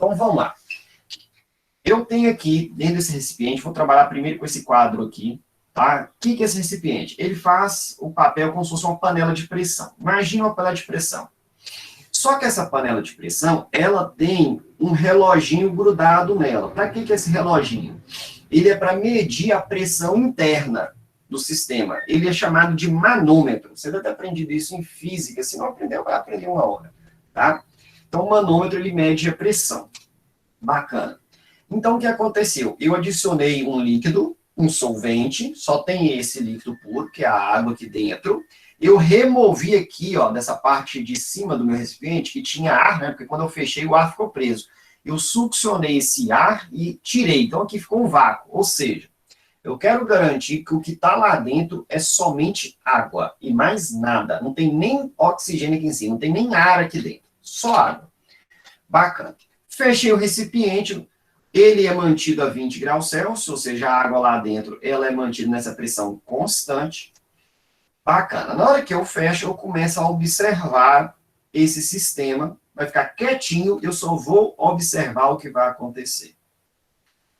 Então, vamos lá. Eu tenho aqui, dentro desse recipiente, vou trabalhar primeiro com esse quadro aqui, tá? O que é esse recipiente? Ele faz o papel como se fosse uma panela de pressão. Imagina uma panela de pressão. Só que essa panela de pressão, ela tem um reloginho grudado nela. Para que é esse reloginho? Ele é para medir a pressão interna do sistema. Ele é chamado de manômetro. Você deve ter aprendido isso em física. Se não aprendeu, vai aprender uma hora. Tá? Então, o manômetro, ele mede a pressão. Bacana. Então, o que aconteceu? Eu adicionei um líquido, um solvente, só tem esse líquido puro, que é a água aqui dentro. Eu removi aqui, ó, dessa parte de cima do meu recipiente, que tinha ar, né? Porque quando eu fechei, o ar ficou preso. Eu succionei esse ar e tirei. Então, aqui ficou um vácuo. Ou seja, eu quero garantir que o que está lá dentro é somente água e mais nada. Não tem nem oxigênio aqui em cima, não tem nem ar aqui dentro. Só água. Bacana. Fechei o recipiente, ele é mantido a 20 graus Celsius, ou seja, a água lá dentro, ela é mantida nessa pressão constante. Bacana. Na hora que eu fecho, eu começo a observar esse sistema. Vai ficar quietinho, eu só vou observar o que vai acontecer.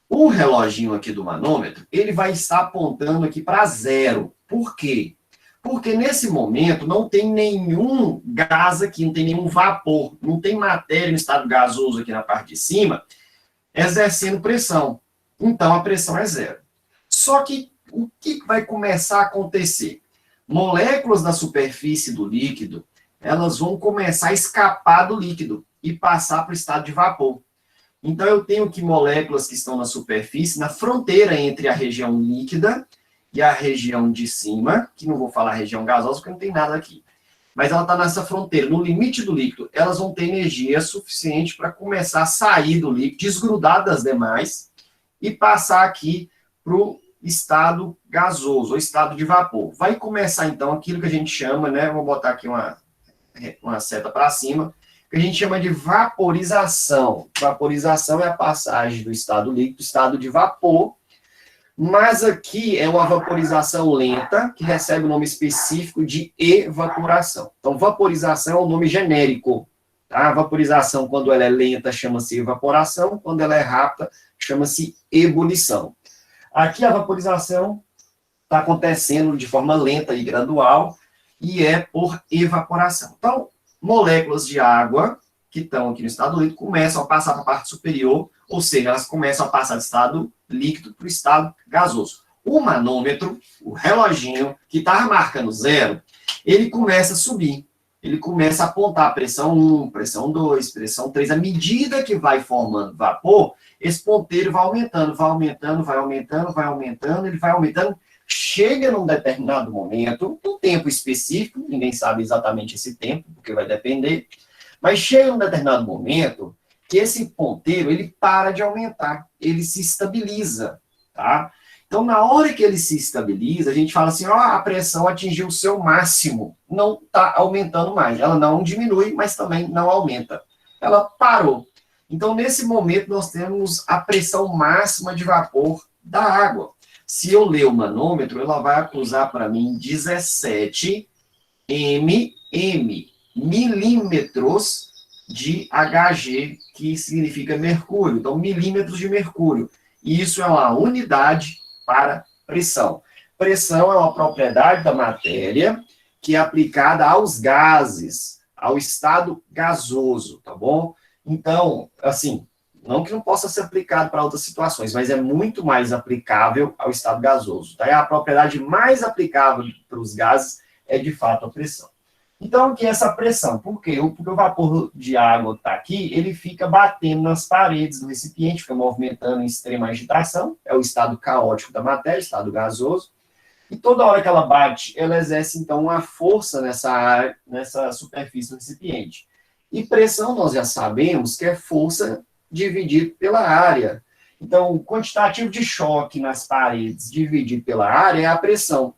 O reloginho aqui do manômetro, ele vai estar apontando aqui para zero. Por quê? Porque nesse momento não tem nenhum gás aqui, não tem nenhum vapor, não tem matéria no estado gasoso aqui na parte de cima, exercendo pressão. Então, a pressão é zero. Só que o que vai começar a acontecer? Moléculas da superfície do líquido, elas vão começar a escapar do líquido e passar para o estado de vapor. Então, eu tenho aqui moléculas que estão na superfície, na fronteira entre a região líquida e a região de cima, que não vou falar região gasosa, porque não tem nada aqui. Mas ela está nessa fronteira, no limite do líquido, elas vão ter energia suficiente para começar a sair do líquido, desgrudar das demais, e passar aqui para o estado gasoso, ou estado de vapor. Vai começar, então, aquilo que a gente chama, né, vou botar aqui uma seta para cima, que a gente chama de vaporização. Vaporização é a passagem do estado líquido para o estado de vapor, mas aqui é uma vaporização lenta, que recebe o nome específico de evaporação. Então, vaporização é o nome genérico. Tá? A vaporização, quando ela é lenta, chama-se evaporação, quando ela é rápida, chama-se ebulição. Aqui a vaporização está acontecendo de forma lenta e gradual, e é por evaporação. Então, moléculas de água que estão aqui no estado líquido começam a passar para a parte superior, ou seja, elas começam a passar do estado líquido para o estado gasoso. O manômetro, o reloginho, que está marcando zero, ele começa a subir. Ele começa a apontar pressão 1, pressão 2, pressão 3. À medida que vai formando vapor, esse ponteiro vai aumentando, vai aumentando, vai aumentando, vai aumentando, ele vai aumentando. Chega num determinado momento, um tempo específico, ninguém sabe exatamente esse tempo, porque vai depender, mas chega num determinado momento que esse ponteiro, ele para de aumentar, ele se estabiliza, tá? Então, na hora que ele se estabiliza, a gente fala assim, ó, a pressão atingiu o seu máximo, não está aumentando mais, ela não diminui, mas também não aumenta, ela parou. Então, nesse momento, nós temos a pressão máxima de vapor da água. Se eu ler o manômetro, ela vai acusar para mim 17 milímetros de Hg, que significa mercúrio. Então, milímetros de mercúrio. E isso é uma unidade para pressão. Pressão é uma propriedade da matéria que é aplicada aos gases, ao estado gasoso, tá bom? Então, assim, não que não possa ser aplicado para outras situações, mas é muito mais aplicável ao estado gasoso. Tá? A propriedade mais aplicável para os gases é, de fato, a pressão. Então, o que é essa pressão? Por quê? Porque o vapor de água está aqui, ele fica batendo nas paredes do recipiente, fica movimentando em extrema agitação, é o estado caótico da matéria, estado gasoso, e toda hora que ela bate, ela exerce, então, uma força nessa superfície do recipiente. E pressão, nós já sabemos que é força dividido pela área. Então, o quantitativo de choque nas paredes dividido pela área é a pressão.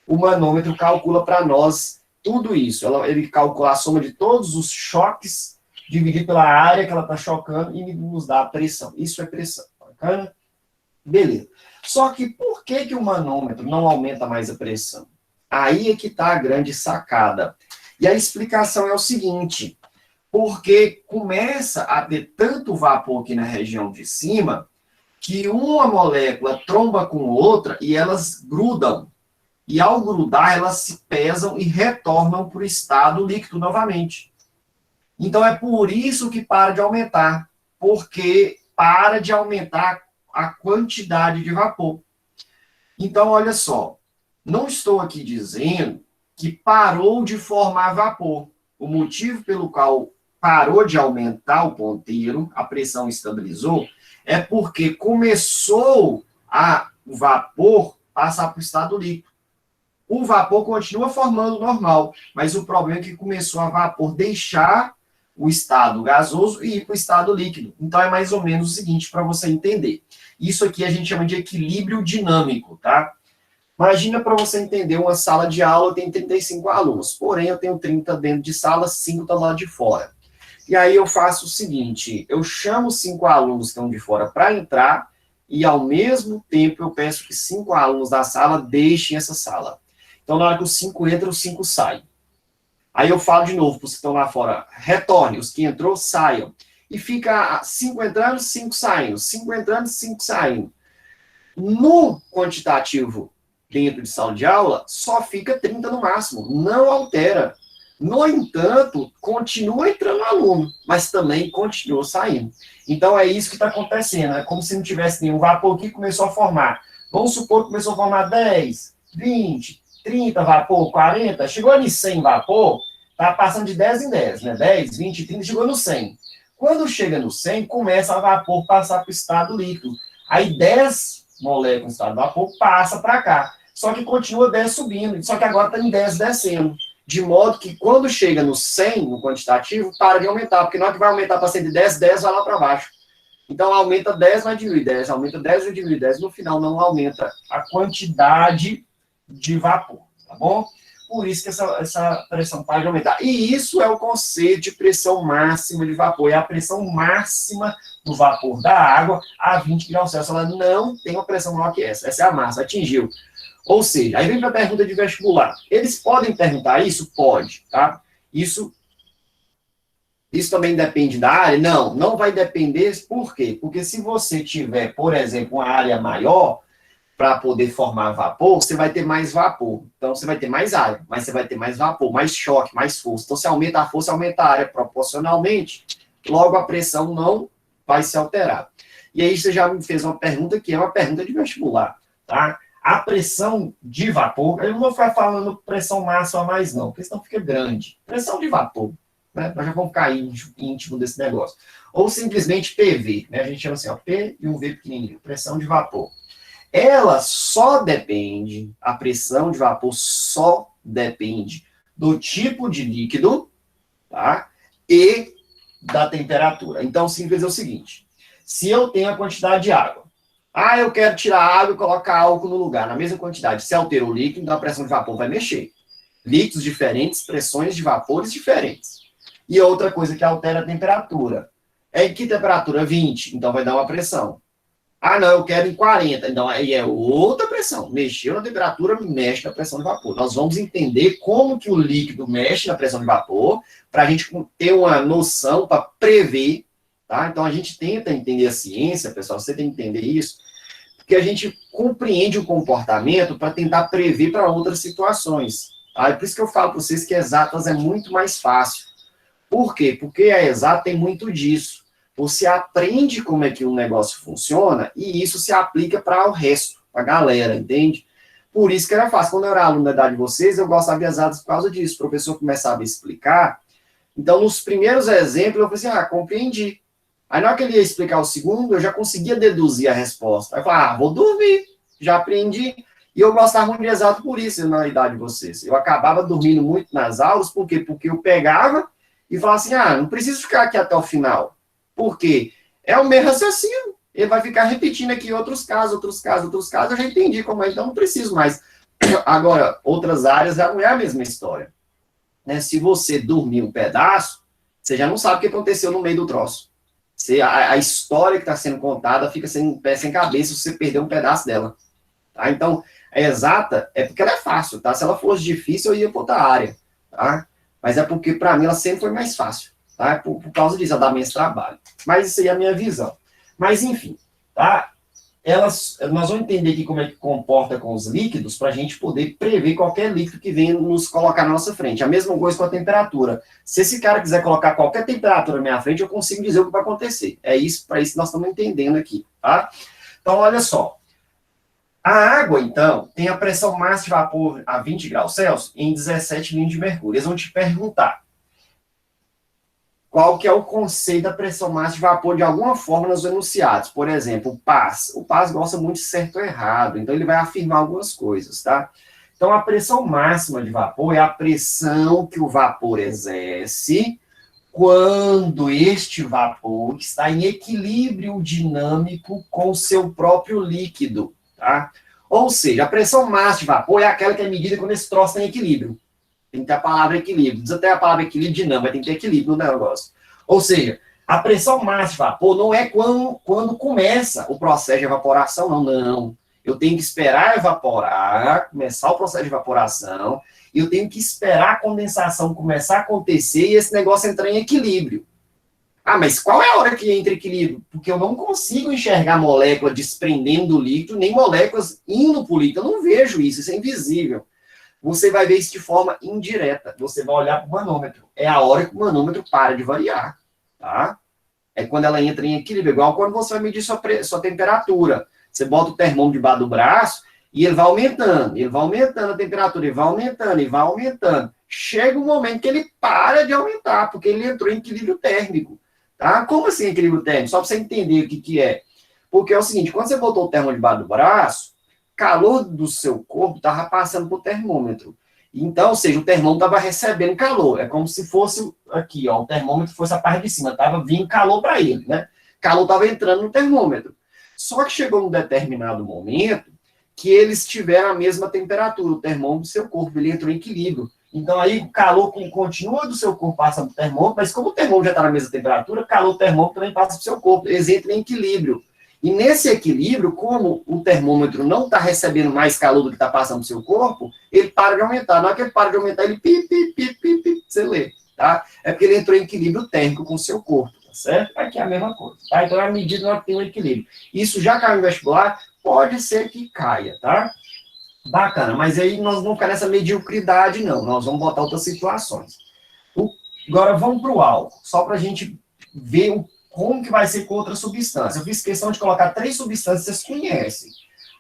O manômetro calcula para nós tudo isso. Ele calcula a soma de todos os choques dividido pela área que ela está chocando e nos dá a pressão. Isso é pressão. Bacana? Beleza. Só que por que o manômetro não aumenta mais a pressão? Aí é que está a grande sacada. E a explicação é o seguinte. Porque começa a ter tanto vapor aqui na região de cima que uma molécula tromba com outra e elas grudam. E ao grudar, elas se pesam e retornam para o estado líquido novamente. Então é por isso que para de aumentar, porque para de aumentar a quantidade de vapor. Então, olha só, não estou aqui dizendo que parou de formar vapor. O motivo pelo qual parou de aumentar o ponteiro, a pressão estabilizou, é porque começou o vapor passar para o estado líquido. O vapor continua formando normal, mas o problema é que começou a vapor deixar o estado gasoso e ir para o estado líquido. Então é mais ou menos o seguinte para você entender. Isso aqui a gente chama de equilíbrio dinâmico, tá? Imagina para você entender uma sala de aula tem 35 alunos, porém eu tenho 30 dentro de sala, 5 estão lá de fora. E aí eu faço o seguinte, eu chamo 5 alunos que estão de fora para entrar e ao mesmo tempo eu peço que 5 alunos da sala deixem essa sala. Então na hora que os 5 entram, os 5 saem. Aí eu falo de novo para os que estão lá fora, retorne, os que entrou, saiam. E fica 5 entrando, 5 saindo, 5 entrando, 5 saindo. No quantitativo dentro de sala de aula, só fica 30 no máximo, não altera. No entanto, continua entrando aluno, mas também continua saindo. Então é isso que está acontecendo, é como se não tivesse nenhum vapor que começou a formar. Vamos supor que começou a formar 10, 20, 30 vapor, 40, chegou ali 100 vapor, tá passando de 10 em 10, né? 10, 20, 30, chegou no 100. Quando chega no 100, começa a vapor passar para o estado líquido. Aí 10 moléculas no estado de vapor passa para cá. Só que continua 10 subindo, só que agora está em 10 descendo. De modo que quando chega no 100, no quantitativo, para de aumentar, porque na hora que vai aumentar para 110, 10 vai lá para baixo. Então aumenta 10, vai diminuir 10, aumenta 10, vai diminuir 10, no final não aumenta a quantidade de vapor, tá bom? Por isso que essa pressão para de aumentar. E isso é o conceito de pressão máxima de vapor, é a pressão máxima do vapor da água a 20 graus Celsius. Ela não tem uma pressão maior que essa é a máxima, atingiu. Ou seja, aí vem para a pergunta de vestibular. Eles podem perguntar isso? Pode, tá? Isso também depende da área? Não, não vai depender. Por quê? Porque se você tiver, por exemplo, uma área maior para poder formar vapor, você vai ter mais vapor. Então, você vai ter mais área, mas você vai ter mais vapor, mais choque, mais força. Então, se aumenta a força, aumenta a área proporcionalmente, logo a pressão não vai se alterar. E aí, você já me fez uma pergunta que é uma pergunta de vestibular, tá? A pressão de vapor, eu não vou ficar falando pressão máxima mais não, porque senão fica grande. Pressão de vapor, né? Nós já vamos ficar íntimo desse negócio. Ou simplesmente PV, né? A gente chama assim, ó, P e um V pequenininho, pressão de vapor. Ela só depende, a pressão de vapor só depende do tipo de líquido, tá? E da temperatura. Então, simples é o seguinte, se eu tenho a quantidade de água, eu quero tirar a água e colocar álcool no lugar, na mesma quantidade. Se altera o líquido, então a pressão de vapor vai mexer. Líquidos diferentes, pressões de vapores diferentes. E outra coisa que altera a temperatura. É em que temperatura? 20, então vai dar uma pressão. Não, eu quero em 40, então aí é outra pressão. Mexeu na temperatura, mexe na pressão de vapor. Nós vamos entender como que o líquido mexe na pressão de vapor, para a gente ter uma noção, para prever. Tá? Então, a gente tenta entender a ciência, pessoal, você tem que entender isso, porque a gente compreende o comportamento para tentar prever para outras situações. Tá? É por isso que eu falo para vocês que exatas é muito mais fácil. Por quê? Porque a exata tem muito disso. Você aprende como é que um negócio funciona e isso se aplica para o resto, para a galera, entende? Por isso que era fácil. Quando eu era aluno da idade de vocês, eu gostava de exatas por causa disso. O professor começava a explicar. Então, nos primeiros exemplos, eu falei assim, compreendi. Aí, na hora que ele ia explicar o segundo, eu já conseguia deduzir a resposta. Aí eu falei, vou dormir, já aprendi. E eu gostava muito de exato por isso, na idade de vocês. Eu acabava dormindo muito nas aulas, por quê? Porque eu pegava e falava assim, não preciso ficar aqui até o final. Por quê? É o mesmo raciocínio. Ele vai ficar repetindo aqui outros casos, eu já entendi como é, então não preciso mais. Agora, outras áreas já não é a mesma história. Né? Se você dormir um pedaço, você já não sabe o que aconteceu no meio do troço. A história que está sendo contada fica sem pé, sem cabeça, se você perder um pedaço dela. Tá? Então, a exata é porque ela é fácil, tá? Se ela fosse difícil, eu ia para outra área, tá? Mas é porque, para mim, ela sempre foi mais fácil. tá? Por causa disso, ela dá menos trabalho. Mas isso aí é a minha visão. Mas, enfim, tá? Nós vamos entender aqui como é que comporta com os líquidos para a gente poder prever qualquer líquido que venha nos colocar na nossa frente. A mesma coisa com a temperatura. Se esse cara quiser colocar qualquer temperatura na minha frente, eu consigo dizer o que vai acontecer. É isso, para isso que nós estamos entendendo aqui, tá? Então, olha só. A água, então, tem a pressão máxima de vapor a 20 graus Celsius em 17 milímetros de mercúrio. Eles vão te perguntar qual que é o conceito da pressão máxima de vapor de alguma forma nos enunciados. Por exemplo, o Paz. O Paz gosta muito de certo ou errado, então ele vai afirmar algumas coisas, tá? Então, a pressão máxima de vapor é a pressão que o vapor exerce quando este vapor está em equilíbrio dinâmico com o seu próprio líquido, tá? Ou seja, a pressão máxima de vapor é aquela que é medida quando esse troço está em equilíbrio. Tem que ter a palavra equilíbrio. Diz até a palavra equilíbrio dinâmico, mas tem que ter equilíbrio no negócio. Ou seja, a pressão máxima de vapor não é quando começa o processo de evaporação, não, não. Eu tenho que esperar evaporar, começar o processo de evaporação, e eu tenho que esperar a condensação começar a acontecer e esse negócio entrar em equilíbrio. Ah, mas qual é a hora que entra em equilíbrio? Porque eu não consigo enxergar molécula desprendendo do líquido, nem moléculas indo para o líquido. Eu não vejo isso, isso é invisível. Você vai ver isso de forma indireta. Você vai olhar para o manômetro. É a hora que o manômetro para de variar, tá? É quando ela entra em equilíbrio. Igual quando você vai medir sua temperatura. Você bota o termômetro debaixo do braço e ele vai aumentando a temperatura, ele vai aumentando, e vai aumentando. Chega um momento que ele para de aumentar, porque ele entrou em equilíbrio térmico, tá? Como assim equilíbrio térmico? Só para você entender o que é. Porque é o seguinte, quando você botou o termômetro debaixo do braço, calor do seu corpo estava passando para o termômetro. Então, ou seja, o termômetro estava recebendo calor. É como se fosse aqui, ó, o termômetro fosse a parte de cima, estava vindo calor para ele, né? Calor estava entrando no termômetro. Só que chegou num determinado momento que eles tiveram a mesma temperatura, o termômetro do seu corpo, ele entrou em equilíbrio. Então, aí o calor continua do seu corpo passando para o termômetro, mas como o termômetro já está na mesma temperatura, o calor do termômetro também passa para o seu corpo, eles entram em equilíbrio. E nesse equilíbrio, como o termômetro não está recebendo mais calor do que está passando no seu corpo, ele para de aumentar. Na hora que ele para de aumentar, ele você lê, tá? É porque ele entrou em equilíbrio térmico com o seu corpo, tá certo? Aqui é a mesma coisa, tá? Então, à medida que tem um equilíbrio. Isso já caiu no vestibular, pode ser que caia, tá? Bacana, mas aí nós vamos ficar nessa mediocridade, não. Nós vamos botar outras situações. Agora, vamos para o álcool, só para a gente ver como que vai ser com outra substância. Eu fiz questão de colocar 3 substâncias que vocês conhecem.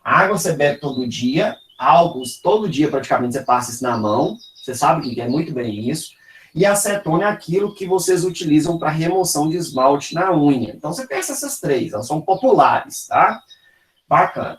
Água você bebe todo dia, álcool todo dia praticamente você passa isso na mão, você sabe o que é muito bem isso, e acetona é aquilo que vocês utilizam para remoção de esmalte na unha. Então você pensa essas 3, elas são populares, tá? Bacana.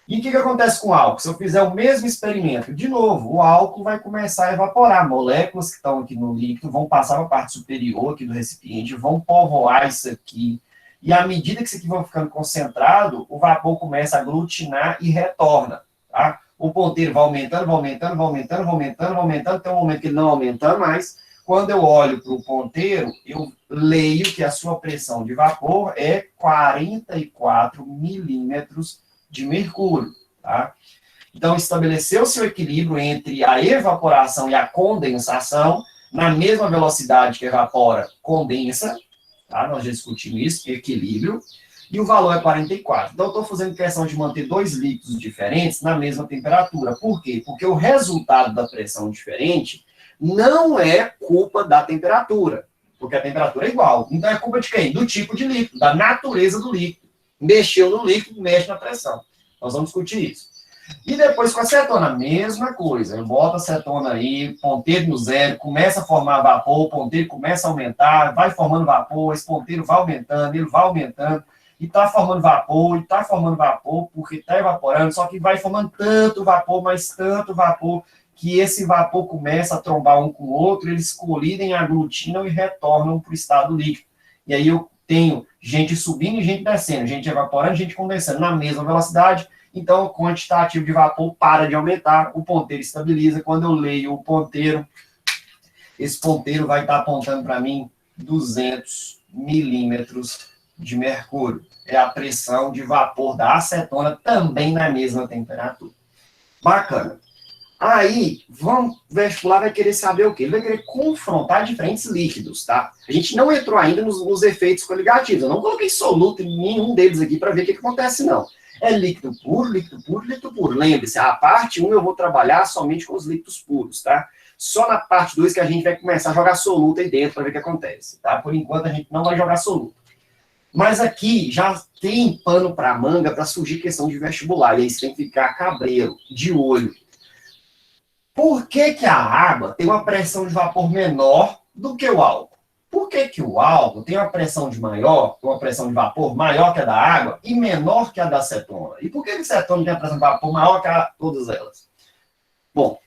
E o que acontece com o álcool? Se eu fizer o mesmo experimento, de novo, o álcool vai começar a evaporar. Moléculas que estão aqui no líquido vão passar para a parte superior aqui do recipiente, vão povoar isso aqui. E à medida que isso aqui vai ficando concentrado, o vapor começa a aglutinar e retorna. Tá? O ponteiro vai aumentando, vai aumentando, vai aumentando, vai aumentando, vai aumentando. Tem um momento que ele não aumenta mais. Quando eu olho para o ponteiro, eu leio que a sua pressão de vapor é 44 milímetros de mercúrio, tá? Então, estabeleceu-se o equilíbrio entre a evaporação e a condensação, na mesma velocidade que evapora, condensa, tá? Nós já discutimos isso, equilíbrio, e o valor é 44. Então, eu estou fazendo questão de manter 2 líquidos diferentes na mesma temperatura. Por quê? Porque o resultado da pressão diferente não é culpa da temperatura, porque a temperatura é igual. Então, é culpa de quem? Do tipo de líquido, da natureza do líquido. Mexeu no líquido, mexe na pressão. Nós vamos discutir isso. E depois com a acetona, mesma coisa. Eu boto a acetona aí, ponteiro no zero, começa a formar vapor, o ponteiro começa a aumentar, vai formando vapor, esse ponteiro vai aumentando, ele vai aumentando, e está formando vapor, porque está evaporando, só que vai formando tanto vapor, mas tanto vapor, que esse vapor começa a trombar um com o outro, eles colidem, aglutinam e retornam para o estado líquido. E aí eu tenho gente subindo e gente descendo, gente evaporando, gente condensando na mesma velocidade, então o quantitativo de vapor para de aumentar, o ponteiro estabiliza. Quando eu leio o ponteiro, esse ponteiro vai estar apontando para mim 200 milímetros de mercúrio. É a pressão de vapor da acetona, também na mesma temperatura. Bacana. Aí, o vestibular vai querer saber o quê? Ele vai querer confrontar diferentes líquidos, tá? A gente não entrou ainda nos efeitos coligativos. Eu não coloquei soluto em nenhum deles aqui para ver o que acontece, não. É líquido puro, líquido puro, líquido puro. Lembre-se, a parte 1 eu vou trabalhar somente com os líquidos puros, tá? Só na parte 2 que a gente vai começar a jogar soluto aí dentro para ver o que acontece, tá? Por enquanto a gente não vai jogar soluto. Mas aqui já tem pano para manga para surgir questão de vestibular. E aí você tem que ficar cabreiro, de olho. Por que que a água tem uma pressão de vapor menor do que o álcool? Por que que o álcool tem uma pressão de vapor maior que a da água e menor que a da acetona? E por que a acetona tem a pressão de vapor maior que todas elas? Bom,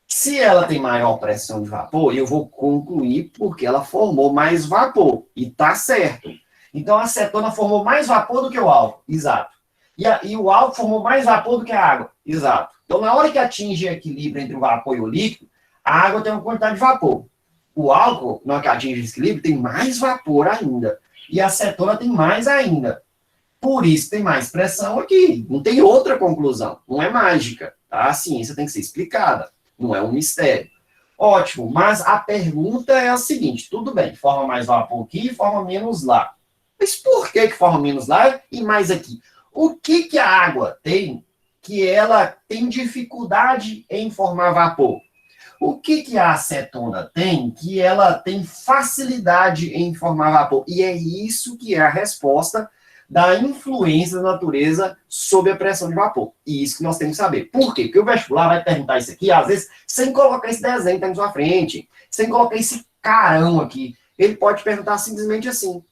se ela tem maior pressão de vapor, eu vou concluir porque ela formou mais vapor. E tá certo. Então a acetona formou mais vapor do que o álcool. Exato. E o álcool formou mais vapor do que a água. Exato. Então, na hora que atinge equilíbrio entre o vapor e o líquido, a água tem uma quantidade de vapor. O álcool, na hora que atinge esse equilíbrio, tem mais vapor ainda. E a acetona tem mais ainda. Por isso tem mais pressão aqui. Não tem outra conclusão. Não é mágica. Tá? A ciência tem que ser explicada. Não é um mistério. Ótimo. Mas a pergunta é a seguinte. Tudo bem, forma mais vapor aqui e forma menos lá. Mas por que forma menos lá e mais aqui? O que a água tem que ela tem dificuldade em formar vapor? O que a acetona tem que ela tem facilidade em formar vapor? E é isso que é a resposta da influência da natureza sobre a pressão de vapor. E isso que nós temos que saber. Por quê? Porque o vestibular vai perguntar isso aqui, às vezes, sem colocar esse desenho que está na sua frente, sem colocar esse carão aqui. Ele pode perguntar simplesmente assim: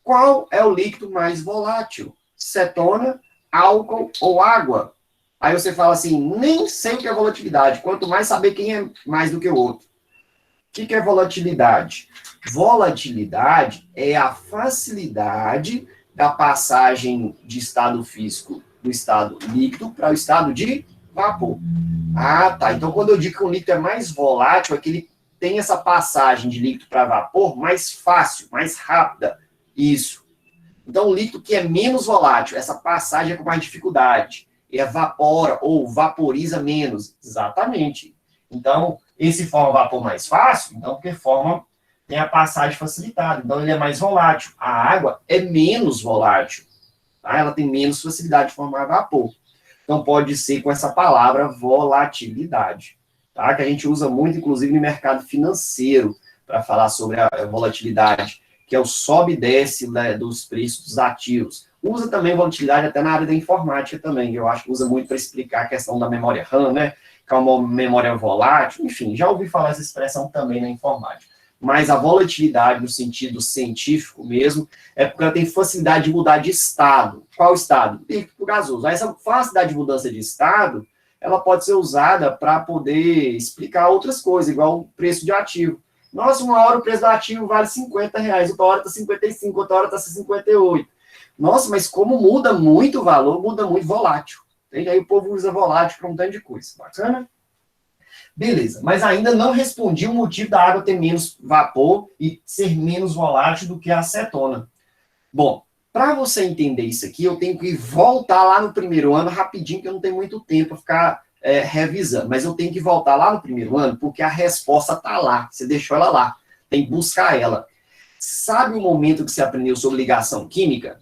qual é o líquido mais volátil? Cetona, álcool ou água? Aí você fala assim, nem sei o que é volatilidade, quanto mais saber quem é mais do que o outro. O que é volatilidade? Volatilidade é a facilidade da passagem de estado físico do estado líquido para o estado de vapor. Ah, tá. Então, quando eu digo que um líquido é mais volátil, é que ele tem essa passagem de líquido para vapor mais fácil, mais rápida. Isso. Então, o líquido que é menos volátil, essa passagem é com mais dificuldade. Evapora ou vaporiza menos. Exatamente. Então, esse forma vapor mais fácil, então, porque tem a passagem facilitada. Então, ele é mais volátil. A água é menos volátil. Tá? Ela tem menos facilidade de formar vapor. Então, pode ser com essa palavra volatilidade. Tá? Que a gente usa muito, inclusive, no mercado financeiro, para falar sobre a volatilidade, que é o sobe e desce, né, dos preços dos ativos. Usa também volatilidade até na área da informática também, que eu acho que usa muito para explicar a questão da memória RAM, né, que é uma memória volátil, enfim, já ouvi falar essa expressão também na informática. Mas a volatilidade, no sentido científico mesmo, é porque ela tem facilidade de mudar de estado. Qual estado? Líquido gasoso. Essa facilidade de mudança de estado, ela pode ser usada para poder explicar outras coisas, igual o preço de ativo. Nossa, uma hora o preço do ativo vale R$50, outra hora está 55, outra hora está 58. Nossa, mas como muda muito o valor, muda muito volátil. Entende? Aí o povo usa volátil para um tanto de coisa. Bacana? Beleza, mas ainda não respondi o motivo da água ter menos vapor e ser menos volátil do que a acetona. Bom, para você entender isso aqui, eu tenho que voltar lá no primeiro ano rapidinho, que eu não tenho muito tempo para ficar revisando, mas eu tenho que voltar lá no primeiro ano, porque a resposta está lá, você deixou ela lá, tem que buscar ela. Sabe o momento que você aprendeu sobre ligação química?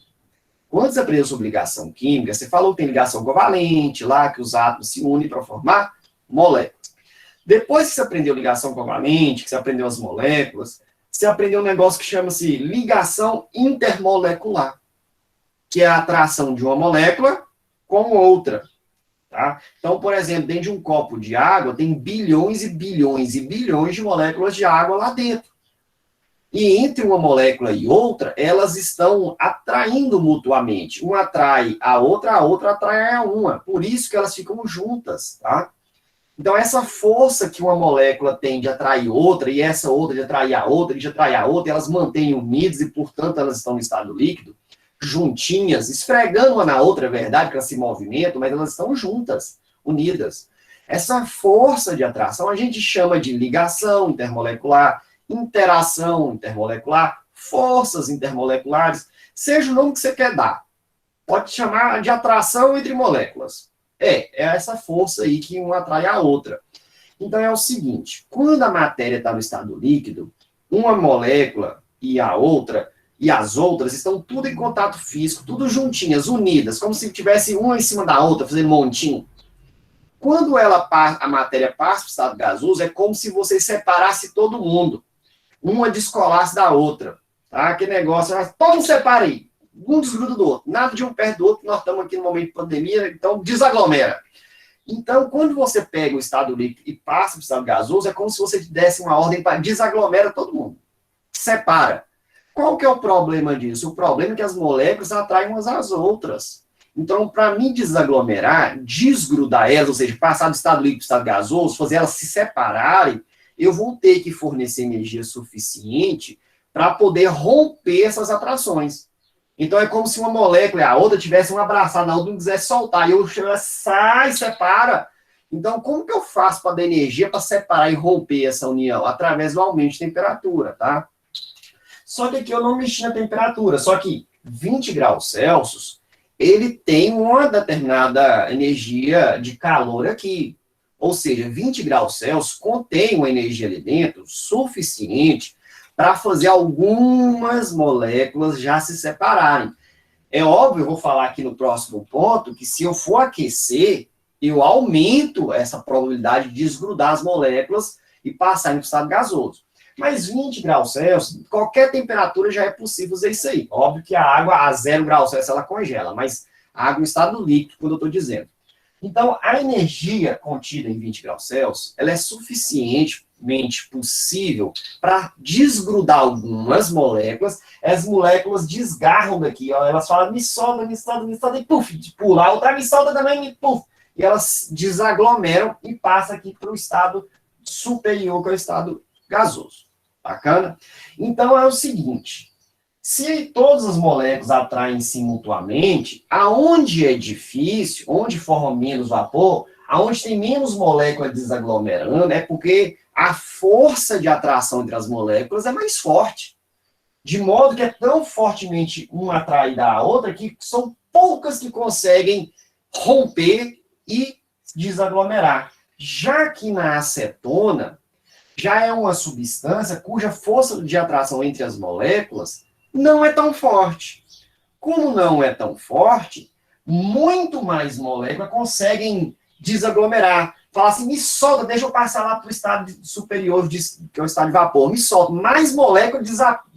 Quando você aprendeu sobre ligação química, você falou que tem ligação covalente lá, que os átomos se unem para formar moléculas. Depois que você aprendeu ligação covalente, que você aprendeu as moléculas, você aprendeu um negócio que chama-se ligação intermolecular, que é a atração de uma molécula com outra. Tá? Então, por exemplo, dentro de um copo de água, tem bilhões e bilhões e bilhões de moléculas de água lá dentro. E entre uma molécula e outra, elas estão atraindo mutuamente. Uma atrai a outra atrai a uma. Por isso que elas ficam juntas, tá? Então, essa força que uma molécula tem de atrair outra, e essa outra de atrair a outra, e de atrair a outra, elas mantêm unidas e, portanto, elas estão no estado líquido, juntinhas, esfregando uma na outra, é verdade, que elas se movimentam, mas elas estão juntas, unidas. Essa força de atração a gente chama de ligação intermolecular, interação intermolecular, forças intermoleculares, seja o nome que você quer dar. Pode chamar de atração entre moléculas. É essa força aí que uma atrai a outra. Então é o seguinte, quando a matéria está no estado líquido, uma molécula e a outra, e as outras estão tudo em contato físico, tudo juntinhas, unidas, como se tivesse uma em cima da outra, fazendo montinho. Quando a matéria passa para o estado gasoso, é como se você separasse todo mundo. Uma descolasse da outra. Tá? Aquele negócio, todo mundo separa aí. Um desgruda do outro. Nada de um perto do outro, nós estamos aqui no momento de pandemia, então desaglomera. Então, quando você pega o estado líquido e passa para o estado gasoso, é como se você desse uma ordem para desaglomera todo mundo. Separa. Qual que é o problema disso? O problema é que as moléculas atraem umas às outras. Então, para mim desaglomerar, desgrudar elas, ou seja, passar do estado líquido para o estado gasoso, fazer elas se separarem, eu vou ter que fornecer energia suficiente para poder romper essas atrações. Então, é como se uma molécula e a outra tivessem um abraçado, na outra não quisesse soltar, e eu sai, separa. Então, como que eu faço para dar energia para separar e romper essa união? Através do aumento de temperatura, tá? Só que aqui eu não mexi na temperatura, só que 20 graus Celsius, ele tem uma determinada energia de calor aqui. Ou seja, 20 graus Celsius contém uma energia ali dentro suficiente para fazer algumas moléculas já se separarem. É óbvio, eu vou falar aqui no próximo ponto, que se eu for aquecer, eu aumento essa probabilidade de desgrudar as moléculas e passar em estado gasoso. Mas 20 graus Celsius, qualquer temperatura já é possível fazer isso aí. Óbvio que a água a 0 graus Celsius ela congela, mas a água em estado líquido, quando eu estou dizendo. Então, a energia contida em 20 graus Celsius, ela é suficientemente possível para desgrudar algumas moléculas. As moléculas desgarram daqui, ó, elas falam, me solta, e puf, pula. A outra me solta também, me puf. E elas desaglomeram e passam aqui para o estado superior, que é o estado gasoso. Bacana? Então, é o seguinte, se todas as moléculas atraem-se mutuamente, aonde é difícil, onde forma menos vapor, aonde tem menos moléculas desaglomerando, é porque a força de atração entre as moléculas é mais forte. De modo que é tão fortemente uma atraída à outra que são poucas que conseguem romper e desaglomerar. Já que na acetona, já é uma substância cuja força de atração entre as moléculas não é tão forte. Como não é tão forte, muito mais moléculas conseguem desaglomerar. Fala assim, me solta, deixa eu passar lá para o estado superior, que é o estado de vapor. Me solta. Mais moléculas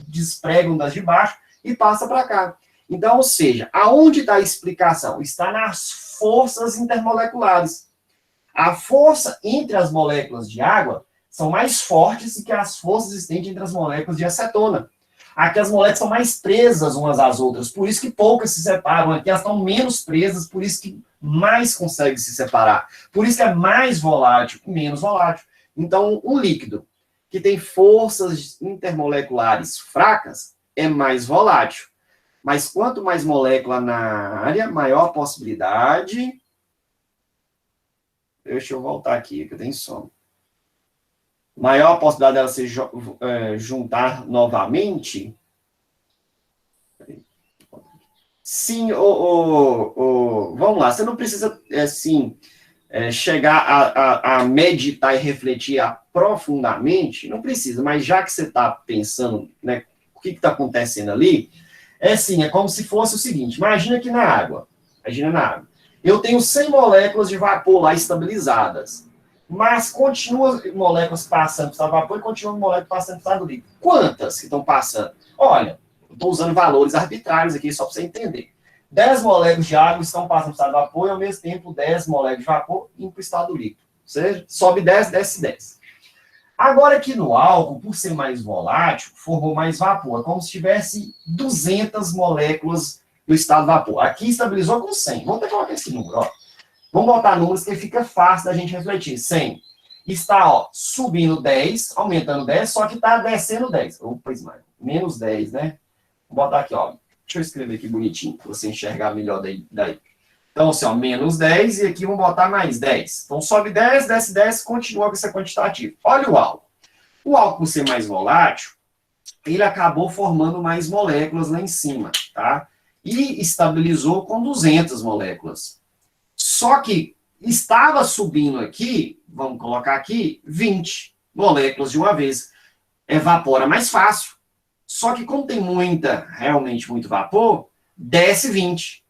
despregam das de baixo e passa para cá. Então, ou seja, aonde está a explicação? Está nas forças intermoleculares. A força entre as moléculas de água são mais fortes do que as forças existentes entre as moléculas de acetona. Aqui as moléculas são mais presas umas às outras, por isso que poucas se separam. Aqui elas estão menos presas, por isso que mais conseguem se separar. Por isso que é mais volátil, menos volátil. Então, um líquido que tem forças intermoleculares fracas é mais volátil. Mas quanto mais molécula na área, maior a possibilidade... Deixa eu voltar aqui, que eu tenho sono. Maior a possibilidade dela se juntar novamente. Sim, vamos lá, você não precisa, assim, chegar a meditar e refletir profundamente, não precisa, mas já que você está pensando, né, o que está acontecendo ali, é como se fosse o seguinte, imagina na água, eu tenho 100 moléculas de vapor lá estabilizadas, mas continua moléculas passando para o estado de vapor e continua moléculas passando para o estado líquido. Quantas que estão passando? Olha, eu estou usando valores arbitrários aqui só para você entender. 10 moléculas de água estão passando para o estado de vapor e, ao mesmo tempo, 10 moléculas de vapor indo para o estado líquido. Ou seja, sobe 10, desce 10. Agora, aqui no álcool, por ser mais volátil, formou mais vapor. É como se tivesse 200 moléculas no estado de vapor. Aqui estabilizou com 100. Vamos até colocar esse número, ó. Vamos botar números que fica fácil da gente refletir. 100. Está, ó, subindo 10, aumentando 10, só que está descendo 10. Opa, Ismael. Menos 10, né? Vou botar aqui, ó. Deixa eu escrever aqui bonitinho, para você enxergar melhor daí. Então, assim, ó, menos 10, e aqui vamos botar mais 10. Então, sobe 10, desce 10, continua com essa quantitativa. Olha o álcool. O álcool, por ser mais volátil, ele acabou formando mais moléculas lá em cima, tá? E estabilizou com 200 moléculas. Só que estava subindo aqui, vamos colocar aqui, 20 moléculas de uma vez. Evapora mais fácil. Só que como tem realmente muito vapor, desce 20.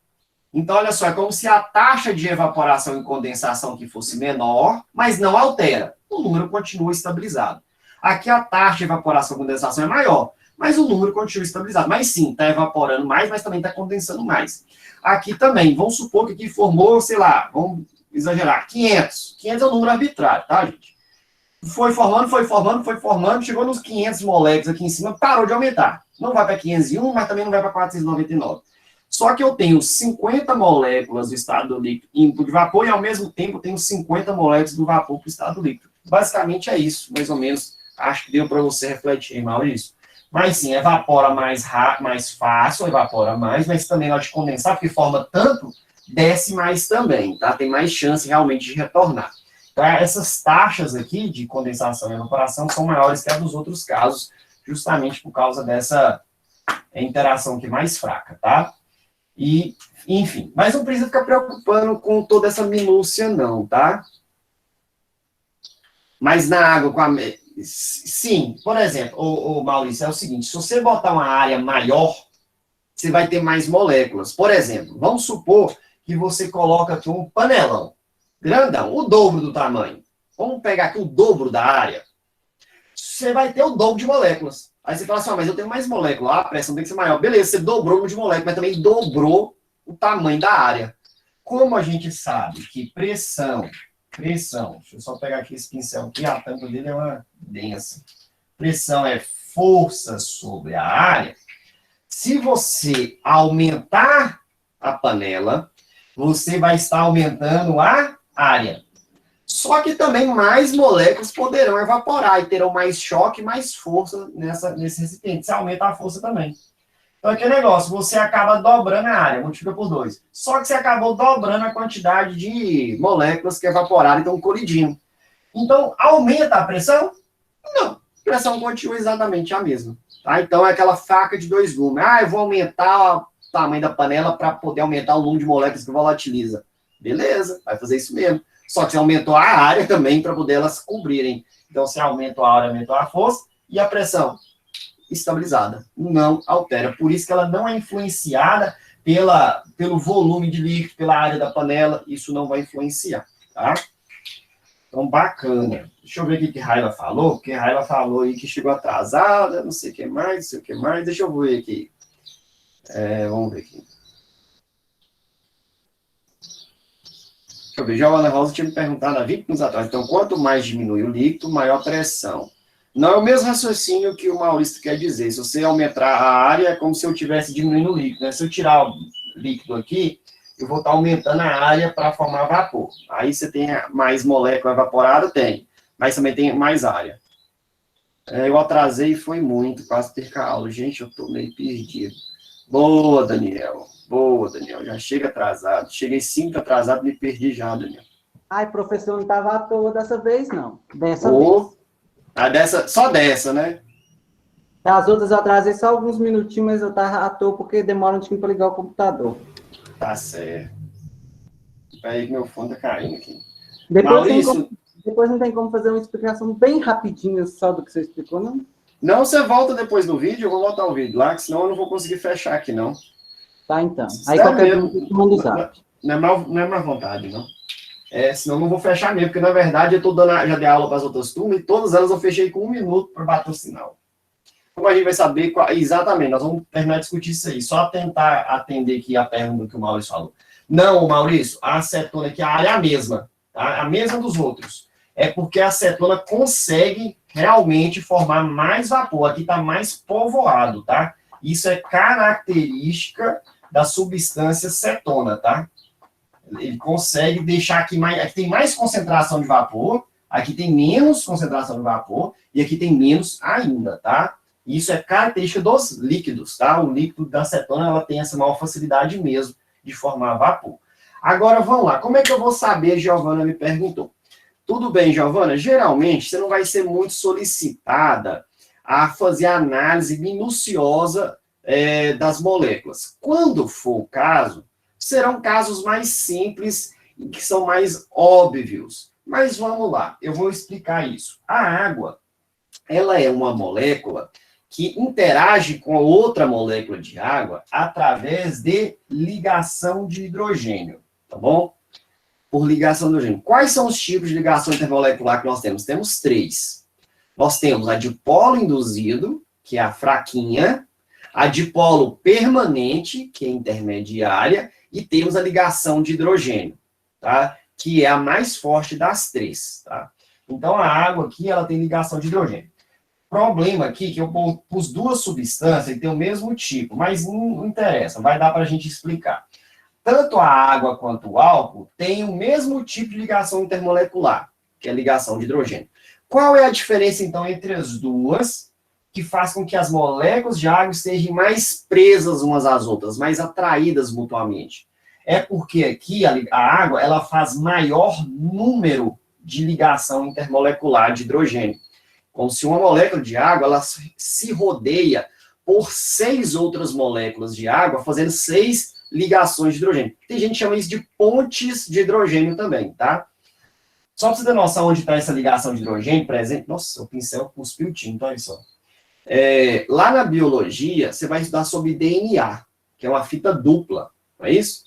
Então, olha só, é como se a taxa de evaporação e condensação aqui fosse menor, mas não altera. O número continua estabilizado. Aqui a taxa de evaporação e condensação é maior, mas o número continua estabilizado. Mas sim, está evaporando mais, mas também está condensando mais. Aqui também, vamos supor que aqui formou, sei lá, vamos exagerar, 500. 500 é um número arbitrário, tá, gente? Foi formando, chegou nos 500 moléculas aqui em cima, parou de aumentar. Não vai para 501, mas também não vai para 499. Só que eu tenho 50 moléculas do estado líquido indo de vapor e, ao mesmo tempo, eu tenho 50 moléculas do vapor para o estado líquido. Basicamente é isso, mais ou menos. Acho que deu para você refletir, Maurício. Mas sim, evapora mais fácil, evapora mais, mas também na hora de condensar, porque forma tanto, desce mais também, tá? Tem mais chance realmente de retornar. Então, essas taxas aqui de condensação e evaporação são maiores que as dos outros casos, justamente por causa dessa interação aqui mais fraca, tá? E, enfim, mas não precisa ficar preocupando com toda essa minúcia, não, tá? Mas na água, sim, por exemplo, Maurício, é o seguinte, se você botar uma área maior, você vai ter mais moléculas. Por exemplo, vamos supor que você coloca aqui um panelão, grandão, o dobro do tamanho. Vamos pegar aqui o dobro da área. Você vai ter o dobro de moléculas. Aí você fala assim, mas eu tenho mais moléculas, a pressão tem que ser maior. Beleza, você dobrou o número de moléculas, mas também dobrou o tamanho da área. Como a gente sabe que pressão, deixa eu só pegar aqui esse pincel aqui, a tampa dele é uma densa. Pressão é força sobre a área. Se você aumentar a panela, você vai estar aumentando a área. Só que também mais moléculas poderão evaporar e terão mais choque, mais força nesse recipiente. Você aumenta a força também. Então, aquele negócio, você acaba dobrando a área, multiplica por 2. Só que você acabou dobrando a quantidade de moléculas que evaporaram e estão colidindo. Então, aumenta a pressão? Não. A pressão continua exatamente a mesma. Tá? Então, é aquela faca de dois gumes. Eu vou aumentar o tamanho da panela para poder aumentar o número de moléculas que volatiliza. Beleza, vai fazer isso mesmo. Só que você aumentou a área também para poder elas cobrirem. Então, você aumentou a área, aumentou a força e a pressão estabilizada. Não altera. Por isso que ela não é influenciada pelo volume de líquido, pela área da panela. Isso não vai influenciar, tá? Então, bacana. Deixa eu ver o que Raila falou, porque Raila falou aí que chegou atrasada, não sei o que mais, não sei o que mais. Deixa eu ver aqui. Vamos ver aqui. Deixa eu ver. Giovana Rosa tinha me perguntado há 20 minutos atrás. Então, quanto mais diminui o líquido, maior a pressão. Não é o mesmo raciocínio que o Maurício quer dizer. Se você aumentar a área, é como se eu estivesse diminuindo o líquido, né? Se eu tirar o líquido aqui, eu vou estar aumentando a área para formar vapor. Aí você tem mais molécula evaporada? Tem. Mas também tem mais área. Eu atrasei, foi muito, quase perca a aula. Gente, eu estou meio perdido. Boa, Daniel. Boa, Daniel. Já chega atrasado. Cheguei 5 atrasado, me perdi já, Daniel. Ai, professor, não estava à toa dessa vez, não. Dessa vez. Só dessa, né? As outras eu atrasei só alguns minutinhos, mas eu estava à toa porque demora um pouquinho para ligar o computador. Tá certo. Peraí que meu fone tá caindo aqui. Depois não tem como fazer uma explicação bem rapidinha só do que você explicou, não? Não, você volta depois no vídeo, eu vou botar o vídeo lá, que senão eu não vou conseguir fechar aqui, não. Tá, então. Aí qualquer coisa eu mando o zap. Não é má vontade, não. Senão eu não vou fechar mesmo, porque na verdade eu já dei aula para as outras turmas e todas elas eu fechei com 1 minuto para bater o sinal. Como a gente vai saber exatamente, nós vamos terminar de discutir isso aí, só tentar atender aqui a pergunta que o Maurício falou. Não, Maurício, a acetona aqui, a área é a mesma, tá? A mesma dos outros. É porque a acetona consegue realmente formar mais vapor, aqui está mais povoado, tá? Isso é característica da substância cetona, tá? Ele consegue deixar aqui tem mais concentração de vapor, aqui tem menos concentração de vapor, e aqui tem menos ainda, tá? Isso é característica dos líquidos, tá? O líquido da acetona, ela tem essa maior facilidade mesmo de formar vapor. Agora, vamos lá. Como é que eu vou saber? Giovana me perguntou. Tudo bem, Giovana? Geralmente, você não vai ser muito solicitada a fazer análise minuciosa das moléculas. Quando for o caso, serão casos mais simples que são mais óbvios. Mas vamos lá, eu vou explicar isso. A água, ela é uma molécula que interage com outra molécula de água através de ligação de hidrogênio, tá bom? Por ligação de hidrogênio. Quais são os tipos de ligação intermolecular que nós temos? Temos 3. Nós temos a dipolo induzido, que é a fraquinha, a dipolo permanente, que é intermediária, e temos a ligação de hidrogênio, tá? Que é a mais forte das 3, tá? Então, a água aqui, ela tem ligação de hidrogênio. Problema aqui, que eu pus 2 substâncias que tem o mesmo tipo, mas não interessa, vai dar para a gente explicar. Tanto a água quanto o álcool têm o mesmo tipo de ligação intermolecular, que é a ligação de hidrogênio. Qual é a diferença, então, entre as duas, que faz com que as moléculas de água estejam mais presas umas às outras, mais atraídas mutuamente? É porque aqui a água ela faz maior número de ligação intermolecular de hidrogênio. Como se uma molécula de água ela se rodeia por 6 outras moléculas de água, fazendo 6 ligações de hidrogênio. Tem gente que chama isso de pontes de hidrogênio também, tá? Só para você ter noção onde está essa ligação de hidrogênio, por exemplo, nossa, o pincel cuspiu o tinto, olha só. Lá na biologia, você vai estudar sobre DNA, que é uma fita dupla, não é isso?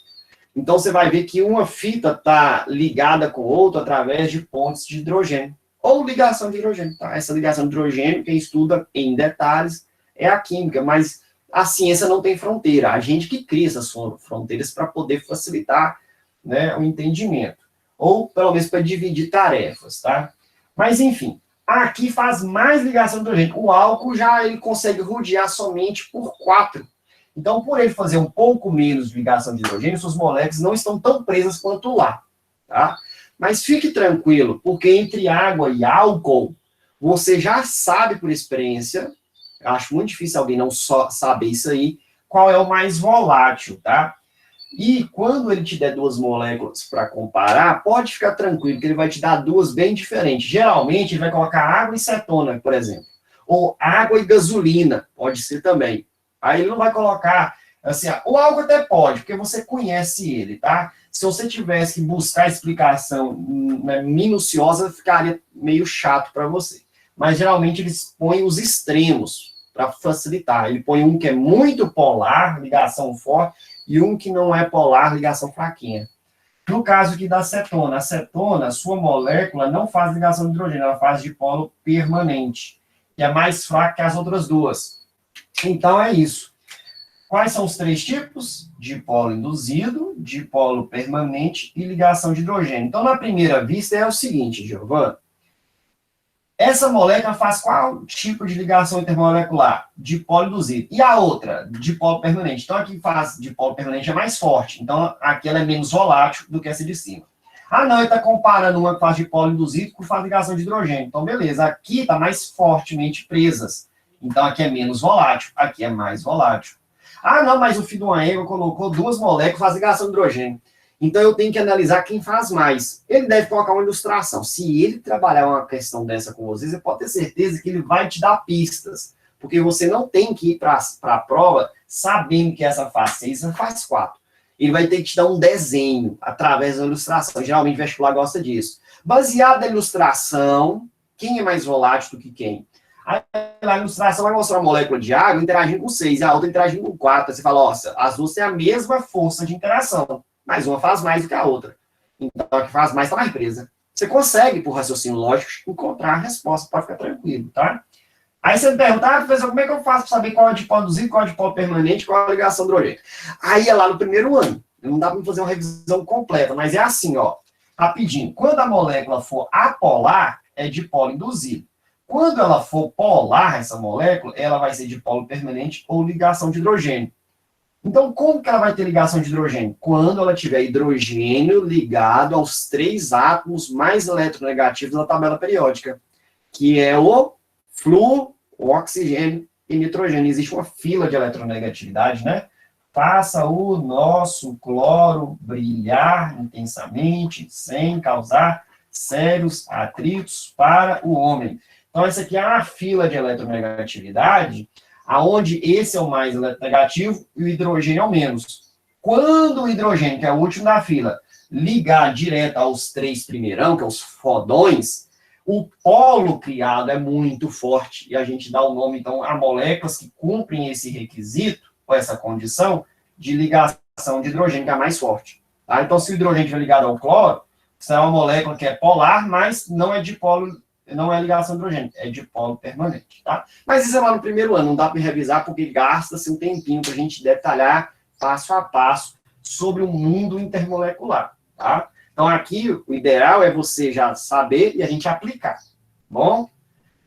Então, você vai ver que uma fita está ligada com outra através de pontes de hidrogênio, ou ligação de hidrogênio, tá? Essa ligação de hidrogênio, quem estuda em detalhes, é a química, mas a ciência não tem fronteira. A gente que cria essas fronteiras para poder facilitar, né, o entendimento. Ou, pelo menos, para dividir tarefas, tá? Mas, enfim, aqui faz mais ligação de hidrogênio. O álcool já ele consegue rodear somente por 4. Então, por ele fazer um pouco menos de ligação de hidrogênio, suas moléculas não estão tão presas quanto lá, tá? Mas fique tranquilo, porque entre água e álcool, você já sabe por experiência, eu acho muito difícil alguém não só saber isso aí, qual é o mais volátil, tá? E quando ele te der 2 moléculas para comparar, pode ficar tranquilo, que ele vai te dar 2 bem diferentes. Geralmente, ele vai colocar água e cetona, por exemplo. Ou água e gasolina, pode ser também. Aí ele não vai colocar, assim, o álcool até pode, porque você conhece ele, tá? Se você tivesse que buscar explicação minuciosa, ficaria meio chato para você. Mas, geralmente, eles põem os extremos para facilitar. Ele põe um que é muito polar, ligação forte, e um que não é polar, ligação fraquinha. No caso aqui da acetona, a sua molécula não faz ligação de hidrogênio, ela faz dipolo permanente, que é mais fraca que as outras 2. Então, é isso. Quais são os 3 tipos? Dipolo induzido, dipolo permanente e ligação de hidrogênio. Então, na primeira vista, é o seguinte, Giovana. Essa molécula faz qual tipo de ligação intermolecular? Dipolo induzido. E a outra? Dipolo permanente. Então, aqui faz dipolo permanente é mais forte. Então, aqui ela é menos volátil do que essa de cima. Ah, não, ele está comparando uma que faz dipolo induzido com faz ligação de hidrogênio. Então, beleza. Aqui está mais fortemente presas. Então, aqui é menos volátil. Aqui é mais volátil. Ah, não, mas o filho de uma égua colocou 2 moléculas, faz ligação de hidrogênio. Então, eu tenho que analisar quem faz mais. Ele deve colocar uma ilustração. Se ele trabalhar uma questão dessa com vocês, você pode ter certeza que ele vai te dar pistas. Porque você não tem que ir para a prova sabendo que essa faz 6, essa faz 4. Ele vai ter que te dar um desenho através da ilustração. Geralmente, o vestibular gosta disso. Baseado na ilustração, quem é mais volátil do que quem? Aí, a ilustração vai mostrar uma molécula de água interagindo com 6 e a outra interagindo com 4. Aí você fala, nossa, as duas têm a mesma força de interação, mas uma faz mais do que a outra. Então, a que faz mais está mais presa. Você consegue, por raciocínio lógico, encontrar a resposta, pode ficar tranquilo, tá? Aí você me pergunta, professor, como é que eu faço para saber qual é o dipolo induzido, qual é o dipolo permanente, qual é a ligação do hidrogênio? Aí é lá no primeiro ano. Não dá para fazer uma revisão completa, mas é assim, ó, rapidinho. Quando a molécula for apolar, é dipolo induzido. Quando ela for polar, essa molécula, ela vai ser dipolo permanente ou ligação de hidrogênio. Então, como que ela vai ter ligação de hidrogênio? Quando ela tiver hidrogênio ligado aos 3 átomos mais eletronegativos da tabela periódica, que é o flúor, o oxigênio e nitrogênio. Existe uma fila de eletronegatividade, né? Faça o nosso cloro brilhar intensamente, sem causar sérios atritos para o homem. Então, essa aqui é uma fila de eletronegatividade, aonde esse é o mais eletronegativo e o hidrogênio é o menos. Quando o hidrogênio, que é o último da fila, ligar direto aos 3 primeirão, que é os fodões, o polo criado é muito forte, e a gente dá o nome, então, a moléculas que cumprem esse requisito, ou essa condição, de ligação de hidrogênio, que é a mais forte. Tá? Então, se o hidrogênio estiver ligado ao cloro, isso é uma molécula que é polar, mas não é de polo, não é ligação de hidrogênio, é de polo permanente. Tá? Mas isso é lá no primeiro ano, não dá para revisar, porque gasta-se um tempinho para a gente detalhar passo a passo sobre o mundo intermolecular. Tá? Então, aqui, o ideal é você já saber e a gente aplicar. Bom?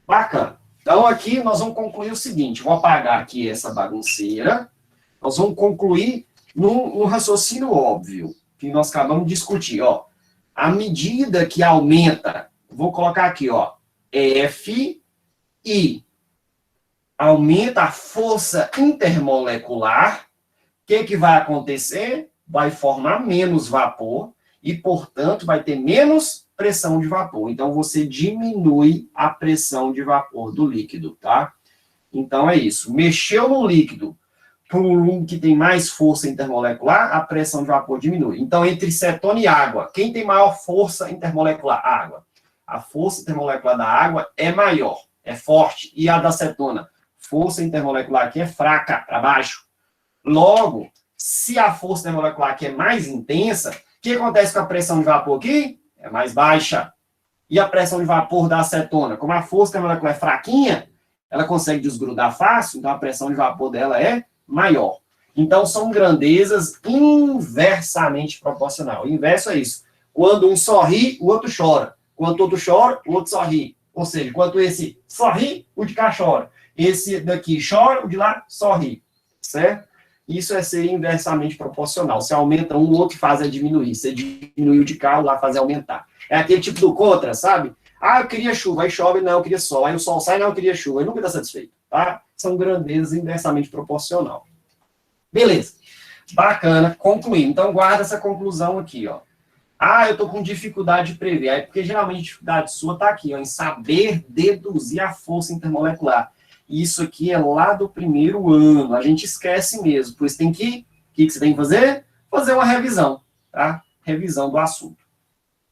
Bacana. Então, aqui nós vamos concluir o seguinte. Vou apagar aqui essa bagunceira. Nós vamos concluir no raciocínio óbvio, que nós acabamos de discutir. Ó. À medida que aumenta, vou colocar aqui, ó, F e aumenta a força intermolecular, o que vai acontecer? Vai formar menos vapor, e, portanto, vai ter menos pressão de vapor. Então, você diminui a pressão de vapor do líquido, tá? Então, é isso. Mexeu no líquido por um que tem mais força intermolecular, a pressão de vapor diminui. Então, entre cetona e água, quem tem maior força intermolecular? Água. A força intermolecular da água é maior, é forte. E a da cetona? Força intermolecular aqui é fraca, para baixo. Logo, se a força intermolecular aqui é mais intensa, o que acontece com a pressão de vapor aqui? É mais baixa. E a pressão de vapor da acetona? Como a força molecular é fraquinha, ela consegue desgrudar fácil, então a pressão de vapor dela é maior. Então, são grandezas inversamente proporcional. O inverso é isso. Quando um sorri, o outro chora. Quando o outro chora, o outro sorri. Ou seja, quando esse sorri, o de cá chora. Esse daqui chora, o de lá sorri. Certo? Isso é ser inversamente proporcional. Se aumenta um, o outro faz é diminuir. Você diminui o de cá, o lá faz é aumentar. É aquele tipo do contra, sabe? Ah, eu queria chuva, aí chove, não, eu queria sol. Aí o sol sai, não, eu queria chuva. Aí nunca está satisfeito, tá? São grandezas inversamente proporcional. Beleza. Bacana, concluindo. Então, guarda essa conclusão aqui, ó. Ah, eu estou com dificuldade de prever. Aí, porque geralmente a dificuldade sua está aqui, ó, em saber deduzir a força intermolecular. Isso aqui é lá do primeiro ano. A gente esquece mesmo. Por isso tem que... O que você tem que fazer? Fazer uma revisão, tá? Revisão do assunto.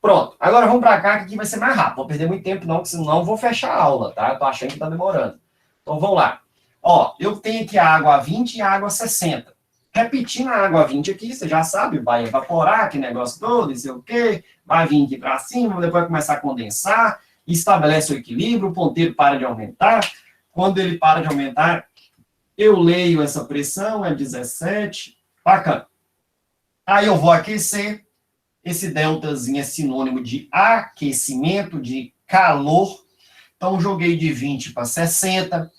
Pronto. Agora vamos para cá, que aqui vai ser mais rápido. Não vou perder muito tempo, não, porque senão eu vou fechar a aula, tá? Eu tô achando que tá demorando. Então, vamos lá. Ó, eu tenho aqui a água a 20 e a água a 60. Repetindo a água a 20 aqui, você já sabe, vai evaporar, que negócio todo, não sei o quê, vai vir aqui para cima, depois vai começar a condensar, estabelece o equilíbrio, o ponteiro para de aumentar. Quando ele para de aumentar, eu leio essa pressão, é 17. Bacana. Aí eu vou aquecer. Esse deltazinho é sinônimo de aquecimento, de calor. Então, joguei de 20 para 60.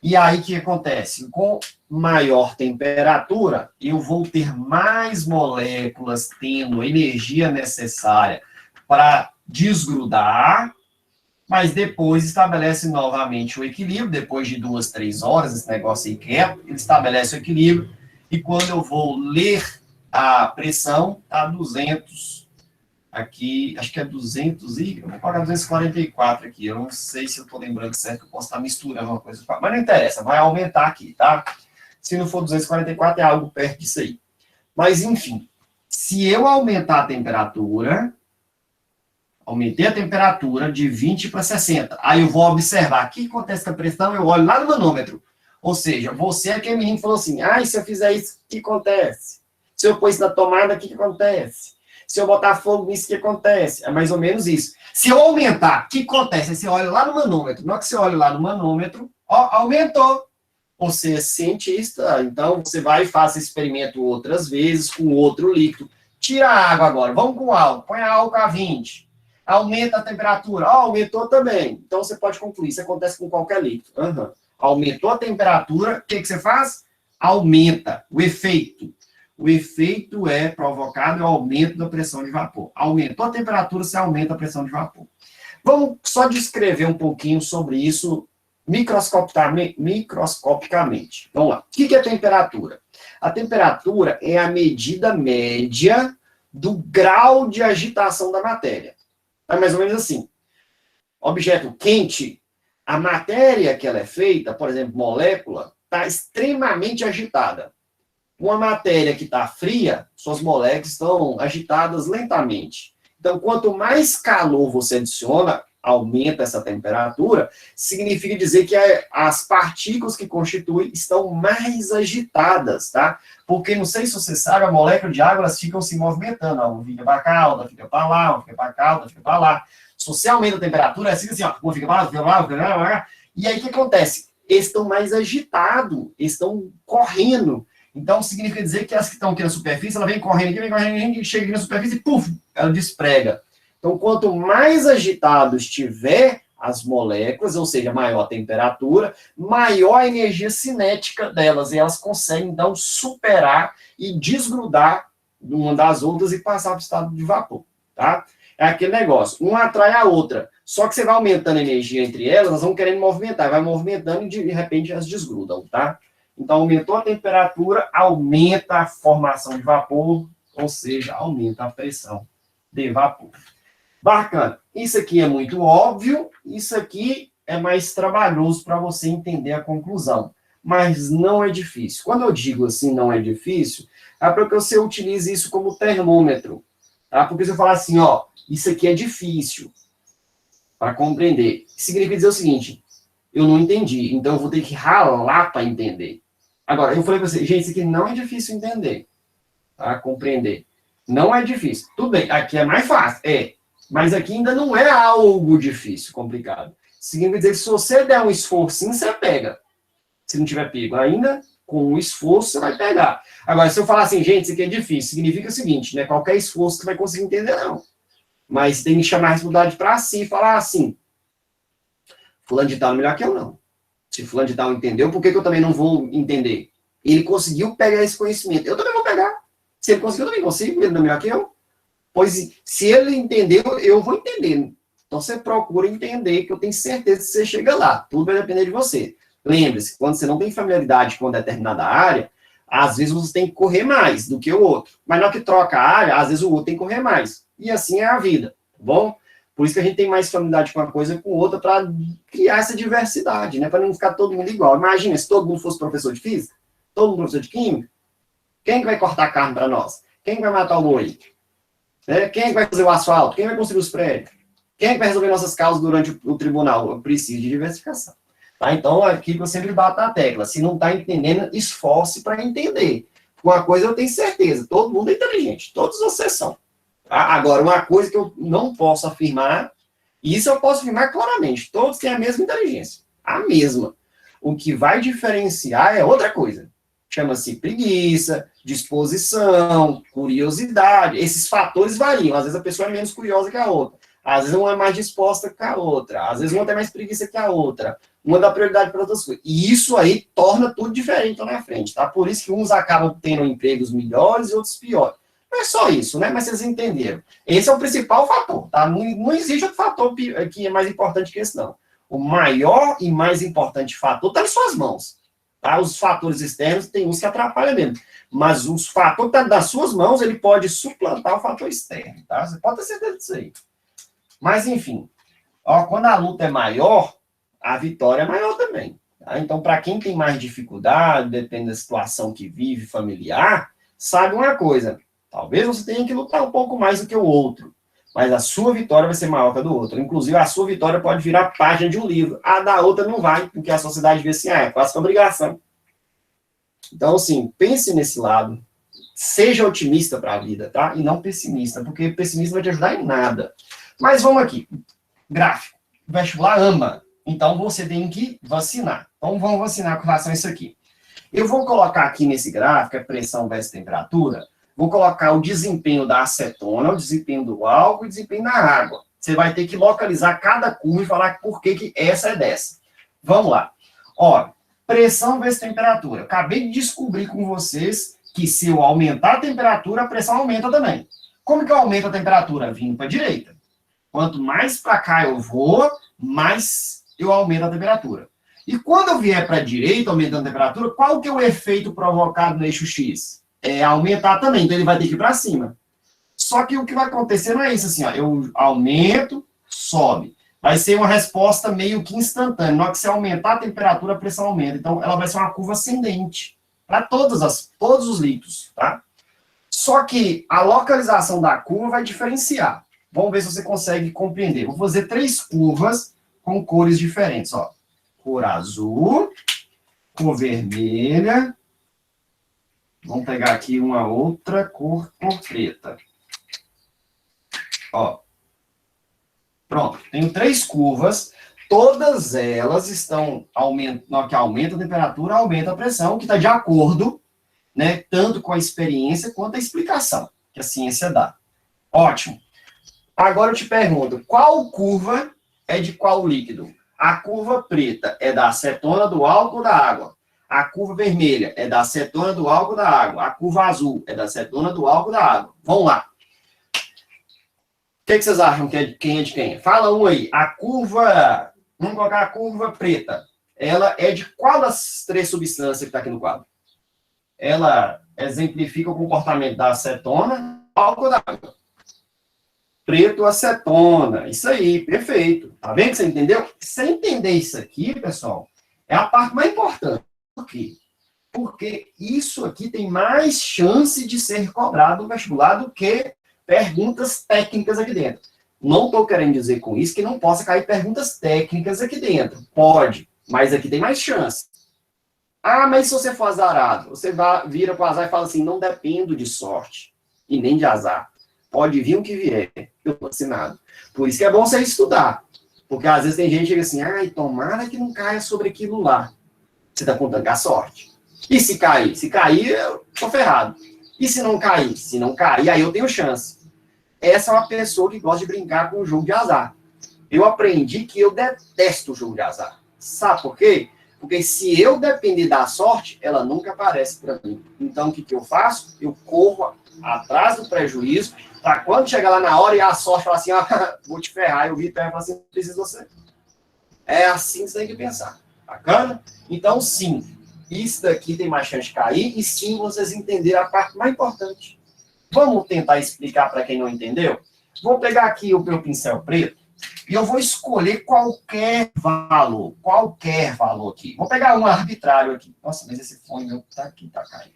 E aí, o que acontece? Com maior temperatura, eu vou ter mais moléculas tendo energia necessária para desgrudar, mas depois estabelece novamente o equilíbrio, depois de 2, 3 horas, esse negócio aí quieto, ele estabelece o equilíbrio, e quando eu vou ler a pressão, está 200, aqui, acho que é 200 e, eu vou colocar 244 aqui, eu não sei se eu estou lembrando certo, eu posso estar misturando uma coisa, mas não interessa, vai aumentar aqui, tá? Se não for 244, é algo perto disso aí. Mas, enfim, se eu aumentar a temperatura... Aumentei a temperatura de 20 para 60. Aí eu vou observar o que acontece com a pressão, eu olho lá no manômetro. Ou seja, você é aquele menino que falou assim, ah, e se eu fizer isso, o que acontece? Se eu pôr isso na tomada, o que acontece? Se eu botar fogo nisso, o que acontece? É mais ou menos isso. Se eu aumentar, o que acontece? Aí você olha lá no manômetro. Na hora que você olha lá no manômetro, ó, aumentou. Você é cientista, então você vai e faz esse experimento outras vezes com outro líquido. Tira a água agora, vamos com álcool, põe a álcool a 20. Aumenta a temperatura. Aumentou também. Então, você pode concluir. Isso acontece com qualquer líquido. Aumentou a temperatura. O que você faz? Aumenta o efeito. O efeito é provocado no aumento da pressão de vapor. Aumentou a temperatura, você aumenta a pressão de vapor. Vamos só descrever um pouquinho sobre isso microscopicamente. Vamos lá. O que é temperatura? A temperatura é a medida média do grau de agitação da matéria. É mais ou menos assim. Objeto quente, a matéria que ela é feita, por exemplo, molécula, está extremamente agitada. Uma matéria que está fria, suas moléculas estão agitadas lentamente. Então, quanto mais calor você adiciona, aumenta essa temperatura, significa dizer que as partículas que constituem estão mais agitadas, tá? Porque, não sei se você sabe, a molécula de água, elas ficam se movimentando, uma fica para cá, outra fica para lá, uma fica para cá, outra fica para lá. Se você aumenta a temperatura, é assim, ó, uma fica para lá, fica para lá, fica para lá, e aí o que acontece? Eles estão mais agitados, eles estão correndo. Então, significa dizer que as que estão aqui na superfície, ela vem correndo aqui, chega aqui na superfície e, puf, ela desprega. Então, quanto mais agitado estiver as moléculas, ou seja, maior a temperatura, maior a energia cinética delas, e elas conseguem, então, superar e desgrudar uma das outras e passar para o estado de vapor, tá? É aquele negócio, uma atrai a outra, só que você vai aumentando a energia entre elas vão querendo movimentar, vai movimentando e, de repente, elas desgrudam, tá? Então, aumentou a temperatura, aumenta a formação de vapor, ou seja, aumenta a pressão de vapor. Bacana. Isso aqui é muito óbvio, isso aqui é mais trabalhoso para você entender a conclusão, mas não é difícil. Quando eu digo assim, não é difícil, é para que você utilize isso como termômetro, tá? Porque se eu falar assim, ó, isso aqui é difícil para compreender, significa dizer o seguinte, eu não entendi, então eu vou ter que ralar para entender. Agora, eu falei para você, gente, isso aqui não é difícil entender, tá? Compreender. Não é difícil. Tudo bem, aqui é mais fácil, mas aqui ainda não é algo difícil, complicado. Significa dizer que se você der um esforcinho, você pega. Se não tiver pego ainda, com o esforço você vai pegar. Agora, se eu falar assim, gente, isso aqui é difícil, significa o seguinte, não é qualquer esforço que você vai conseguir entender, não. Mas tem que chamar a responsabilidade para si e falar assim, fulano de tal é melhor que eu, não. Se fulano de tal entendeu, por que eu também não vou entender? Ele conseguiu pegar esse conhecimento, eu também vou pegar. Se ele conseguiu, eu também consigo, ele não é melhor que eu. Pois, se ele entendeu, eu vou entender. Então, você procura entender, que eu tenho certeza que você chega lá. Tudo vai depender de você. Lembre-se, quando você não tem familiaridade com uma determinada área, às vezes você tem que correr mais do que o outro. Mas na hora que troca a área, às vezes o outro tem que correr mais. E assim é a vida, tá bom? Por isso que a gente tem mais familiaridade com uma coisa e com outra, para criar essa diversidade, né? Para não ficar todo mundo igual. Imagina, se todo mundo fosse professor de física, todo mundo professor de química, quem que vai cortar a carne para nós? Quem que vai matar o boi? Quem é que vai fazer o asfalto? Quem vai construir os prédios? Quem é que vai resolver nossas causas durante o tribunal? Eu preciso de diversificação. Tá? Então, aqui que eu sempre bato na tecla. Se não está entendendo, esforce para entender. Uma coisa eu tenho certeza, todo mundo é inteligente, todos vocês são. Tá? Agora, uma coisa que eu não posso afirmar, e isso eu posso afirmar claramente, todos têm a mesma inteligência, a mesma. O que vai diferenciar é outra coisa. Chama-se preguiça, disposição, curiosidade. Esses fatores variam. Às vezes a pessoa é menos curiosa que a outra. Às vezes uma é mais disposta que a outra. Às vezes uma tem mais preguiça que a outra. Uma dá prioridade para outras coisas. E isso aí torna tudo diferente lá na frente, tá? Por isso que uns acabam tendo empregos melhores e outros piores. Não é só isso, né? Mas vocês entenderam. Esse é o principal fator, tá? Não existe outro fator que é mais importante que esse, não. O maior e mais importante fator está em suas mãos. Tá? Os fatores externos tem uns que atrapalham mesmo. Mas os fatores que estão das suas mãos, ele pode suplantar o fator externo. Tá? Você pode ter certeza disso aí. Mas, enfim, ó, quando a luta é maior, a vitória é maior também. Tá? Então, para quem tem mais dificuldade, depende da situação que vive, familiar, sabe uma coisa. Talvez você tenha que lutar um pouco mais do que o outro. Mas a sua vitória vai ser maior que a do outro. Inclusive, a sua vitória pode virar página de um livro. A da outra não vai, porque a sociedade vê assim, é quase que obrigação. Então, assim, pense nesse lado. Seja otimista para a vida, tá? E não pessimista, porque pessimista não vai te ajudar em nada. Mas vamos aqui. Gráfico. O vestibular ama. Então, você tem que vacinar. Então, vamos vacinar com relação a isso aqui. Eu vou colocar aqui nesse gráfico, a pressão versus temperatura. Vou colocar o desempenho da acetona, o desempenho do álcool e o desempenho da água. Você vai ter que localizar cada curva e falar por que essa é dessa. Vamos lá. Ó, pressão versus temperatura. Acabei de descobrir com vocês que se eu aumentar a temperatura, a pressão aumenta também. Como que eu aumento a temperatura? Vindo para a direita. Quanto mais para cá eu vou, mais eu aumento a temperatura. E quando eu vier para a direita, aumentando a temperatura, qual que é o efeito provocado no eixo X? É aumentar também, então ele vai ter que ir para cima. Só que o que vai acontecer não é isso, assim, ó, eu aumento, sobe. Vai ser uma resposta meio que instantânea. Na hora que você aumentar a temperatura, a pressão aumenta. Então, ela vai ser uma curva ascendente. para todos os líquidos, tá? Só que a localização da curva vai diferenciar. Vamos ver se você consegue compreender. Vou fazer 3 curvas com cores diferentes, ó. Cor azul, cor vermelha. Vamos pegar aqui uma outra cor preta. Ó. Pronto. Tenho 3 curvas. Todas elas estão que aumenta a temperatura, aumenta a pressão, que está de acordo, né, tanto com a experiência quanto a explicação que a ciência dá. Ótimo. Agora eu te pergunto, qual curva é de qual líquido? A curva preta é da acetona, do álcool ou da água? A curva vermelha é da acetona, do álcool ou da água? A curva azul é da acetona, do álcool ou da água? Vamos lá. O que vocês acham que é de quem é de quem? Fala um aí. A curva... Vamos colocar a curva preta. Ela é de qual das 3 substâncias que está aqui no quadro? Ela exemplifica o comportamento da acetona, álcool da água. Preto, acetona. Isso aí, perfeito. Tá vendo que você entendeu? Se você entender isso aqui, pessoal, é a parte mais importante. Por quê? Porque isso aqui tem mais chance de ser cobrado no vestibular do que perguntas técnicas aqui dentro. Não estou querendo dizer com isso que não possa cair perguntas técnicas aqui dentro. Pode, mas aqui tem mais chance. Ah, mas se você for azarado, você vira para o azar e fala assim, não dependo de sorte e nem de azar. Pode vir o que vier, eu estou assinado. Por isso que é bom você estudar. Porque às vezes tem gente que chega assim, ai, tomara que não caia sobre aquilo lá. Você está contando com a sorte. E se cair? Se cair, eu estou ferrado. E se não cair? Se não cair, aí eu tenho chance. Essa é uma pessoa que gosta de brincar com o jogo de azar. Eu aprendi que eu detesto o jogo de azar. Sabe por quê? Porque se eu depender da sorte, ela nunca aparece para mim. Então, o que eu faço? Eu corro atrás do prejuízo, para quando chegar lá na hora e a sorte fala assim, ah, vou te ferrar, eu vi e falo assim, preciso de você. É assim que você tem que pensar. Bacana? Então, sim, isso daqui tem mais chance de cair, e sim, vocês entenderam a parte mais importante. Vamos tentar explicar para quem não entendeu? Vou pegar aqui o meu pincel preto e eu vou escolher qualquer valor aqui. Vou pegar um arbitrário aqui. Nossa, mas esse fone meu tá aqui, tá caindo.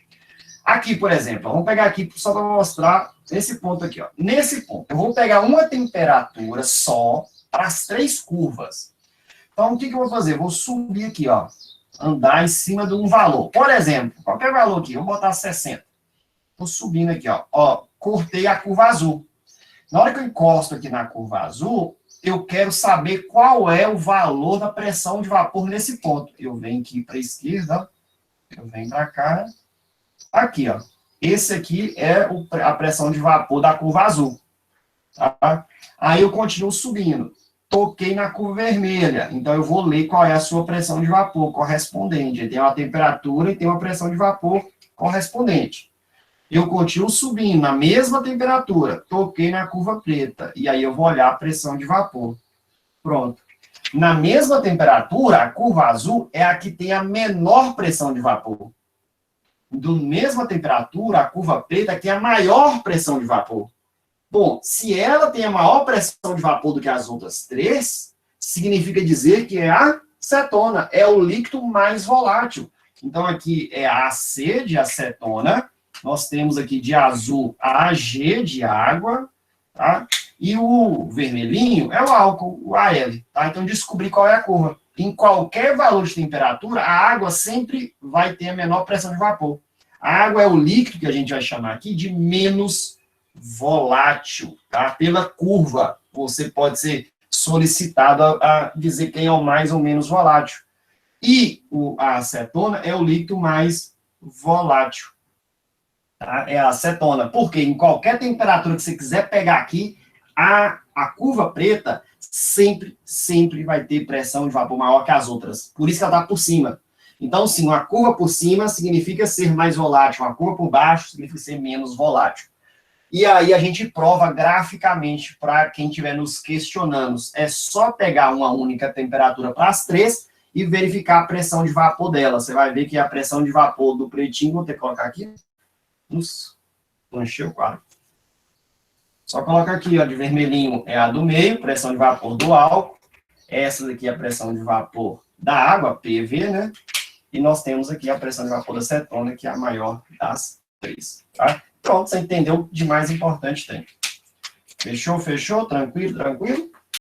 Aqui, por exemplo, vamos pegar aqui só para mostrar esse ponto aqui, ó. Nesse ponto, eu vou pegar uma temperatura só para as 3 curvas. Então, o que eu vou fazer? Vou subir aqui, ó, andar em cima de um valor. Por exemplo, qualquer valor aqui, vou botar 60. Estou subindo aqui, ó, cortei a curva azul. Na hora que eu encosto aqui na curva azul, eu quero saber qual é o valor da pressão de vapor nesse ponto. Eu venho aqui para a esquerda, eu venho para cá. Aqui, ó. Esse aqui é a pressão de vapor da curva azul. Tá? Aí eu continuo subindo. Toquei na curva vermelha. Então eu vou ler qual é a sua pressão de vapor correspondente. Tem uma temperatura e tem uma pressão de vapor correspondente. Eu continuo subindo na mesma temperatura, toquei na curva preta, e aí eu vou olhar a pressão de vapor. Pronto. Na mesma temperatura, a curva azul é a que tem a menor pressão de vapor. Da mesma temperatura, a curva preta é que tem a maior pressão de vapor. Bom, se ela tem a maior pressão de vapor do que as outras 3, significa dizer que é a acetona, é o líquido mais volátil. Então, aqui é a AC de acetona. Nós temos aqui de azul a AG de água, tá? E o vermelhinho é o álcool, o AL, tá? Então, descobrir qual é a curva. Em qualquer valor de temperatura, a água sempre vai ter a menor pressão de vapor. A água é o líquido que a gente vai chamar aqui de menos volátil, tá? Pela curva, você pode ser solicitado a dizer quem é o mais ou menos volátil. E a acetona é o líquido mais volátil. Tá? É a acetona, porque em qualquer temperatura que você quiser pegar aqui, a curva preta sempre vai ter pressão de vapor maior que as outras. Por isso que ela está por cima. Então, sim, uma curva por cima significa ser mais volátil, uma curva por baixo significa ser menos volátil. E aí a gente prova graficamente para quem estiver nos questionando. É só pegar uma única temperatura para as 3 e verificar a pressão de vapor dela. Você vai ver que a pressão de vapor do pretinho, vou ter que colocar aqui. Não encheu o quadro. Só coloca aqui, ó, de vermelhinho é a do meio, pressão de vapor do álcool. Essa daqui é a pressão de vapor da água, PV, né? e nós temos aqui a pressão de vapor da cetona, que é a maior das três. Tá? Pronto, você entendeu o de mais importante tem. Fechou? Tranquilo?